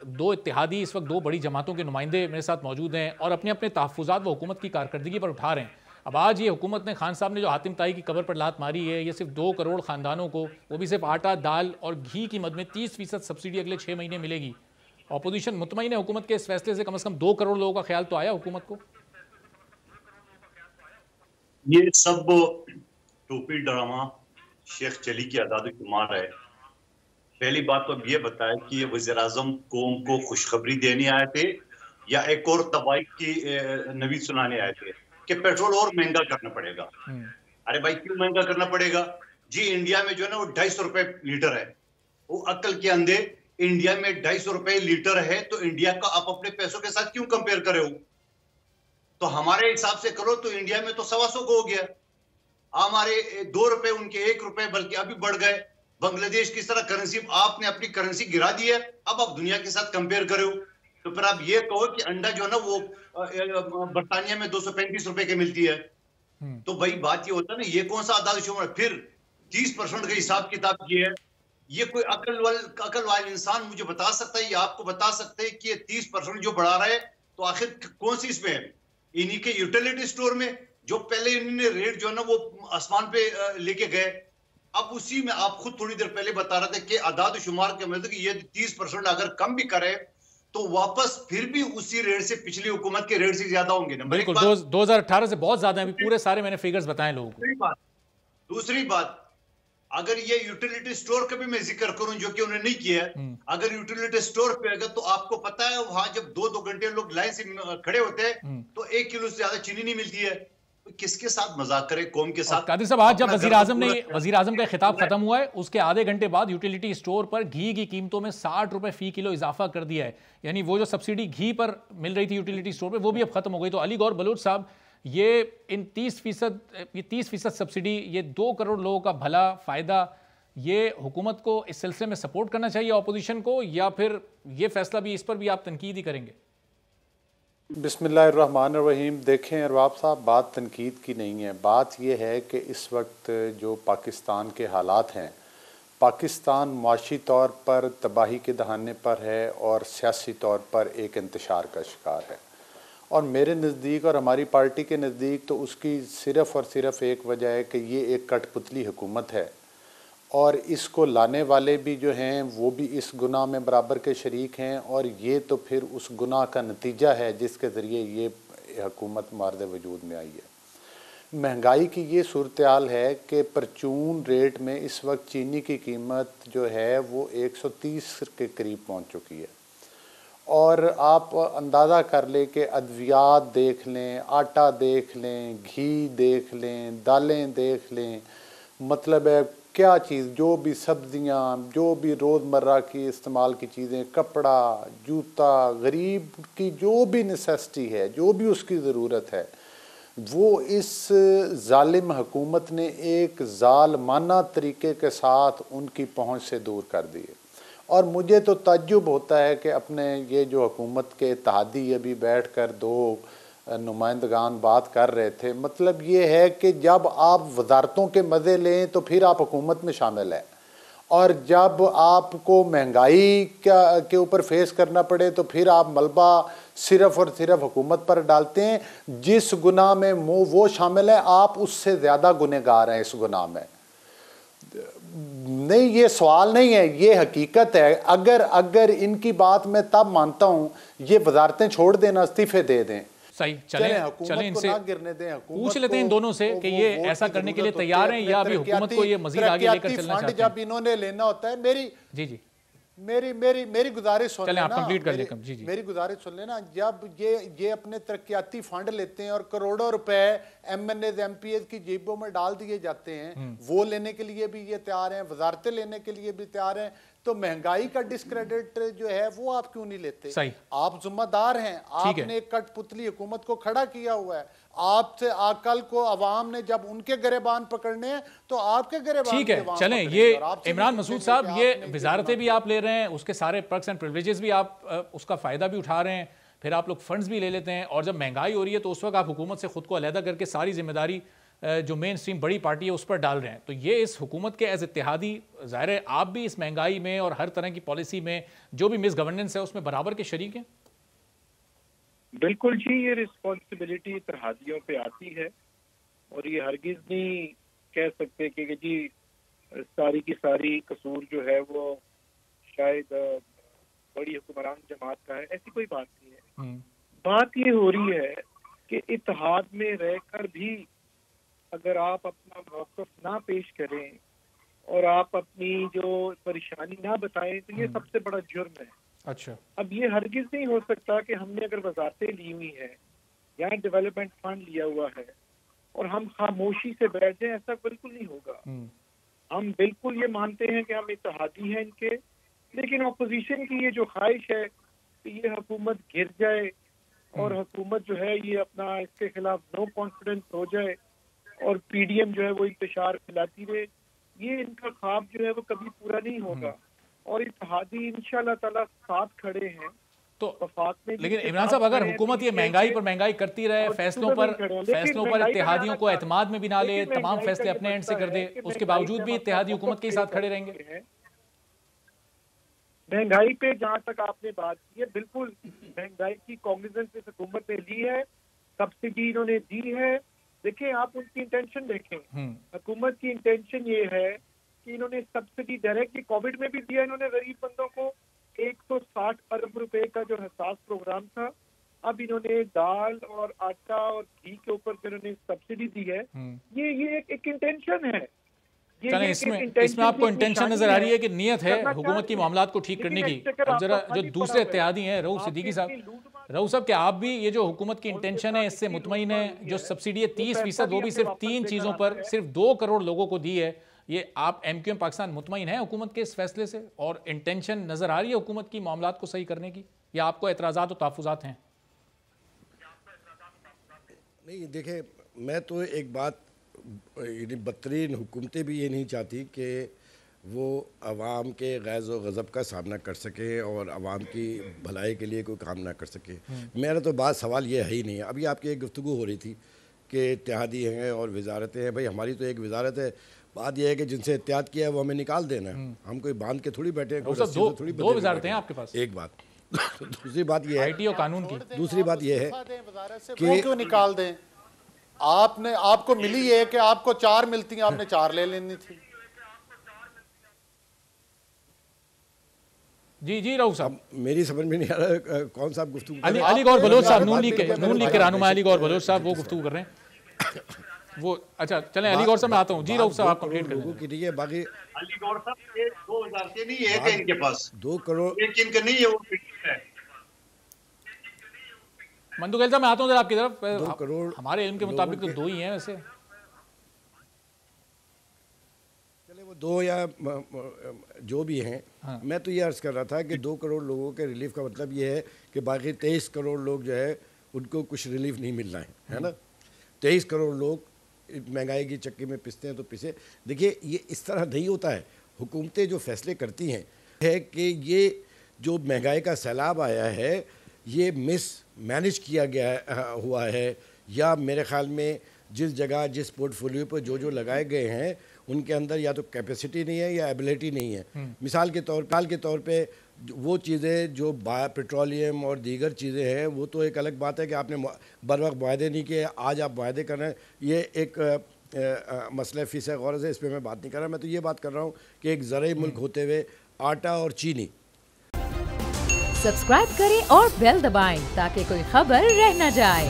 दो इत्तेहादी, इस वक्त दो बड़ी जमातों के नुमाइंदे मेरे साथ मौजूद हैं और अपने अपने तहफ़्फ़ुज़ात व हुकूमत की कारकर्दगी पर उठा रहे हैं। अब आज ये हुकूमत ने, खान साहब ने जो हातिम ताई की कब्र पर लात मारी है, ये सिर्फ 2 करोड़ ख़ानदानों को, वो भी सिर्फ आटा, दाल और घी की मद में 30% सब्सिडी अगले 6 महीने मिलेगी। अपोजिशन मुतमईन है हुकूमत के इस फैसले से कम 2 करोड़ लोगों का ख्याल तो आया हुकूमत को? ये सब टोपी ड्रामा शेख चली की आदाद-ओ-शुमार है। पहली बात तो अब ये बताया कि ये वज़ीर-ए-आज़म कौम को खुशखबरी देने आए थे या एक और तबाही की नवीद सुनाने आए थे कि पेट्रोल और महंगा करना पड़ेगा। अरे भाई क्यों महंगा करना पड़ेगा? जी इंडिया में जो है ना वो 250 रुपए लीटर है। वो अक्ल के अंधे, इंडिया में 250 रुपए लीटर है तो इंडिया का आप अपने पैसों के साथ क्यों कंपेयर कर रहे हो? तो हमारे हिसाब से करो तो इंडिया में तो 125 को हो गया। हमारे 2 रुपए उनके 1 रुपए बल्कि अभी बढ़ गए। बांग्लादेश किस तरह करेंसी, आपने अपनी करेंसी गिरा दी है, अब आप दुनिया के साथ कंपेयर करो तो फिर आप ये कहो कि अंडा जो है ना वो बर्तानिया में 235 रुपए की मिलती है। तो भाई बात ये होता है ना, ये कौन सा आदाद-ओ-शुमार? फिर 30% का हिसाब किताब ये है। ये कोई अकल वाला इंसान मुझे बता सकता है या आपको बता सकते हैं कि ये 30% जो बढ़ा रहा है तो आखिर कौन सी इसमें है? इन्हीं के यूटिलिटी स्टोर में जो पहले इन्होंने रेट जो है ना वो आसमान पे लेके गए, अब उसी में आप खुद थोड़ी देर पहले बता रहे थे कि आदाद-ओ-शुमार के मतलब कि ये 30% अगर कम भी करे तो वापस फिर भी उसी रेट से पिछली हुकूमत के रेट से ज्यादा होंगे ना। बिल्कुल 2018 से बहुत ज्यादा है, पूरे सारे मैंने फिगर्स बताए लोगों को। दूसरी बात, अगर ये यूटिलिटी स्टोर का भी मैं जिक्र करूं जो कि उन्होंने नहीं किया है, अगर यूटिलिटी स्टोर पे अगर तो आपको पता है वहां जब 2-2 घंटे लोग लाइन से खड़े होते हैं तो 1 किलो से ज्यादा चीनी नहीं मिलती है। किसके साथ मजाक करे? कौम के साथ। कादिर साहब, आज जब वज़ीर-ए-आज़म का खिताब खत्म हुआ है उसके आधे घंटे बाद यूटिलिटी स्टोर पर घी की कीमतों में 60 रुपए फी किलो इजाफा कर दिया है। यानी वो जो सब्सिडी घी पर मिल रही थी यूटिलिटी स्टोर पे वो भी अब खत्म हो गई। तो अली गौर बलोच साहब, ये इन 30% सब्सिडी, ये 2 करोड़ लोगों का भला फायदा, ये हुकूमत को इस सिलसिले में सपोर्ट करना चाहिए अपोजिशन को, या फिर ये फैसला भी, इस पर भी आप तनकीद ही करेंगे? बिस्मिल्लाहिर्रहमानिर्रहीम। देखें अरबाब साहब, बात तनकीद की नहीं है, बात यह है कि इस वक्त जो पाकिस्तान के हालात हैं, पाकिस्तान मुआशी तौर पर तबाही के दहाने पर है और सियासी तौर पर एक इंतशार का शिकार है। और मेरे नज़दीक और हमारी पार्टी के नज़दीक तो उसकी सिर्फ़ और सिर्फ एक वजह है कि ये एक कठपुतली हुकूमत है और इसको लाने वाले भी जो हैं वो भी इस गुनाह में बराबर के शरीक हैं, और ये तो फिर उस गुनाह का नतीजा है जिसके ज़रिए ये हुकूमत मार्द वजूद में आई है। महंगाई की ये सूरत हाल है कि परचून रेट में इस वक्त चीनी की कीमत जो है वो 130 के करीब पहुंच चुकी है, और आप अंदाज़ा कर लें कि अद्वियात देख लें, आटा देख लें, घी देख लें, दालें देख लें, मतलब है क्या चीज़, जो भी सब्ज़ियाँ, जो भी रोज़मर्रा की इस्तेमाल की चीज़ें, कपड़ा, जूता, गरीब की जो भी नेसेसिटी है, जो भी उसकी ज़रूरत है, वो इस जालिम हुकूमत ने एक जालमाना तरीके के साथ उनकी पहुँच से दूर कर दी है। और मुझे तो ताज्जुब होता है कि अपने ये जो हुकूमत के इत्तेहादी अभी बैठ कर 2 नुमाइंदगान बात कर रहे थे, मतलब ये है कि जब आप वजारतों के मज़े लें तो फिर आप हुकूमत में शामिल हैं, और जब आपको महंगाई के ऊपर फेस करना पड़े तो फिर आप मलबा सिर्फ़ और सिर्फ हुकूमत पर डालते हैं। जिस गुनाह में वो शामिल है आप उससे ज़्यादा गुनहगार हैं इस गुनाह में। नहीं, ये सवाल नहीं है, ये हकीकत है। अगर इनकी बात मैं तब मानता हूँ ये वजारतें छोड़ देना, इस्तीफे दे दें। सही, चलें इनसे पूछ लेते हैं इन दोनों से कि ये ऐसा करने के लिए तैयार हैं या अभी हुकूमत को ये मजीद आगे लेकर चलना चाहते हैं। जब इन्होंने लेना होता है, मेरी गुजारिश सुन लेना, मेरी गुजारिश सुन लेना, जब ये अपने तरक्याती फंड लेते हैं और करोड़ों रुपए MNAs MPAs की जेबों में डाल दिए जाते हैं, वो लेने के लिए भी ये तैयार हैं, वजारतें लेने के लिए भी तैयार हैं, तो महंगाई का डिस्क्रेडिट जो है वो आप क्यों नहीं लेते? सही, आप जिम्मेदार हैं, आपने एक कठपुतली हुकूमत को खड़ा किया हुआ है, आपसे कल को अवाम ने जब उनके गिरेबान पकड़ने हैं तो आपके गिरेबान। ठीक है, चलें, ये इमरान मसूद साहब, ये वजारतें भी आप ले रहे हैं, उसके सारे पर्क्स एंड प्रिविलेजेस भी आप उसका फ़ायदा भी उठा रहे हैं, फिर आप लोग फंड्स भी ले लेते हैं, और जब महंगाई हो रही है तो उस वक्त आप हुकूमत से खुद को अलहदा करके सारी जिम्मेदारी جو مین سٹریم بڑی پارٹی ہے اس پر ڈال رہے ہیں. تو یہ اس حکومت کے ایز اتحادی ظاہر ہے آپ بھی اس مہنگائی میں اور ہر طرح کی پالیسی میں جو بھی مس گورننس ہے اس میں برابر کے شریک ہیں. بالکل جی, یہ رسپانسبلٹی اتحادیوں پہ آتی ہے اور یہ ہرگز نہیں کہہ سکتے کہ جی ساری کی ساری قصور جو ہے وہ شاید بڑی حکمران جماعت کا ہے. ایسی کوئی بات نہیں ہے. بات یہ ہو رہی ہے کہ اتحاد میں رہ کر بھی اگر آپ اپنا موقف نہ پیش کریں اور آپ اپنی جو پریشانی نہ بتائیں تو یہ سب سے بڑا جرم ہے. اچھا, اب یہ ہرگز نہیں ہو سکتا کہ ہم نے اگر وزارتیں لی ہوئی ہیں یا ڈیولپمنٹ فنڈ لیا ہوا ہے اور ہم خاموشی سے بیٹھ جائیں, ایسا بالکل نہیں ہوگا. ہم بالکل یہ مانتے ہیں کہ ہم اتحادی ہیں ان کے, لیکن اپوزیشن کی یہ جو خواہش ہے کہ یہ حکومت گر جائے اور حکومت جو ہے یہ اپنا اس کے خلاف نو کانفیڈنس ہو جائے اور پی ڈی ایم جو ہے وہ انتشار پھیلاتی رہے, یہ ان کا خواب جو ہے وہ کبھی پورا نہیں ہوگا. اور اتحادی انشاءاللہ تعالیٰ ساتھ کھڑے ہیں. تو لیکن عمران صاحب اگر حکومت یہ مہنگائی پر مہنگائی کرتی رہے, فیصلوں پر اتحادیوں کو اعتماد میں بھی نہ لے, تمام فیصلے اپنے اینڈ سے کر دے, اس کے باوجود بھی اتحادی حکومت کے ساتھ کھڑے رہیں گے. مہنگائی پہ جہاں تک آپ نے بات کی ہے, بالکل مہنگائی کی کانگریس اس حکومت نے لی ہے, سبسڈی انہوں نے دی ہے. دیکھیں آپ ان کی انٹینشن دیکھیں, حکومت کی انٹینشن یہ ہے کہ انہوں نے سبسڈی ڈائریکٹ کووڈ میں بھی دیا, انہوں نے غریب بندوں کو 160 ارب روپے کا جو حساس پروگرام تھا. اب انہوں نے دال اور آٹا اور گھی کے اوپر جو انہوں نے سبسڈی دی ہے, یہ ایک انٹینشن ہے. چلیں اس میں آپ کو انٹینشن نظر آ رہی ہے کہ نیت ہے حکومت کی معاملات کو ٹھیک کرنے کی. اب ذرا جو دوسرے اتحادی ہیں رؤوف صدیقی صاحب, رؤوف صاحب کیا آپ بھی یہ جو حکومت کی انٹینشن ہے اس سے مطمئن ہے؟ جو سبسڈی ہے 30% وہ بھی صرف 3 چیزوں پر صرف 2 کروڑ لوگوں کو دی ہے, یہ آپ ایم کیو ایم پاکستان مطمئن ہے حکومت کے اس فیصلے سے, اور انٹینشن نظر آ رہی ہے حکومت کی معاملات کو صحیح کرنے کی, یا آپ کو اعتراضات و تحفظات ہیں؟ نہیں دیکھیں, میں تو ایک بات, یعنی بدترین حکومتیں بھی یہ نہیں چاہتی کہ وہ عوام کے غیظ و غضب کا سامنا کر سکیں اور عوام کی بھلائی کے لیے کوئی کام نہ کر سکے. میرا تو بات سوال یہ ہے ہی نہیں ہے. ابھی آپ کی ایک گفتگو ہو رہی تھی کہ اتحادی ہیں اور وزارتیں ہیں. بھائی ہماری تو ایک وزارت ہے, بات یہ ہے کہ جن سے اتحاد کیا ہے وہ ہمیں نکال دینا ہے. ہم کوئی باندھ کے تھوڑی بیٹھے ہیں. 2 وزارتیں ہیں آپ کے پاس. ایک بات. دوسری بات یہ ہے آئی ٹی اور قانون کی. دوسری بات یہ ہے کہ کیوں نکال دیں؟ آپ کو ملی ہے کہ آپ کو 4 ملتی ہیں, آپ نے 4 لے لینی تھی. جی رؤوف صاحب, میری سمجھ میں نہیں آ رہا کون صاحب گفتگو علی گور بلوچ صاحب, نون لیگ کے رہنما علی گور بلوچ صاحب وہ گفتگو کر رہے ہیں. وہ اچھا چلیں علی گور صاحب میں آتا ہوں. جی رؤوف صاحب آپ کمپلیٹ کر لیں. ٹھیک ہے, باقی علی گور صاحب یہ 2 وزارتیں نہیں ہے کہ ان کے پاس 2 کروڑ ایک ان کا نہیں ہے, وہ ہے. مندو گیل صاحب میں آتا ہوں ذرا آپ کی طرف. 2 کروڑ ہمارے علم کے مطابق تو 2 ہی ہیں ویسے. چلے وہ 2 یا جو بھی ہیں. میں تو یہ عرض کر رہا تھا کہ 2 کروڑ لوگوں کے ریلیف کا مطلب یہ ہے کہ باقی 23 کروڑ لوگ جو ہے ان کو کچھ ریلیف نہیں مل رہا ہے نا. 23 کروڑ لوگ مہنگائی کی چکی میں پستے ہیں تو پسے. دیکھیے یہ اس طرح نہیں ہوتا ہے. حکومتیں جو فیصلے کرتی ہیں ہے کہ یہ جو مہنگائی کا سیلاب آیا ہے یہ مس مینج کیا گیا ہوا ہے, یا میرے خیال میں جس جگہ جس پورٹ فولیو پر جو لگائے گئے ہیں ان کے اندر یا تو کیپیسٹی نہیں ہے یا ایبلٹی نہیں ہے. مثال کے طور پہ وہ چیزیں جو پیٹرولیم اور دیگر چیزیں ہیں وہ تو ایک الگ بات ہے کہ آپ نے بر وقت معاہدے نہیں کیے, آج آپ معاہدے کر رہے ہیں, یہ ایک مسئلہ فیس غرض ہے, اس پہ میں بات نہیں کر رہا. میں تو یہ بات کر رہا ہوں کہ ایک زرعی ملک ہوتے ہوئے آٹا اور چینی. سبسکرائب کریں اور بیل دبائیں تاکہ کوئی خبر رہ نہ جائے.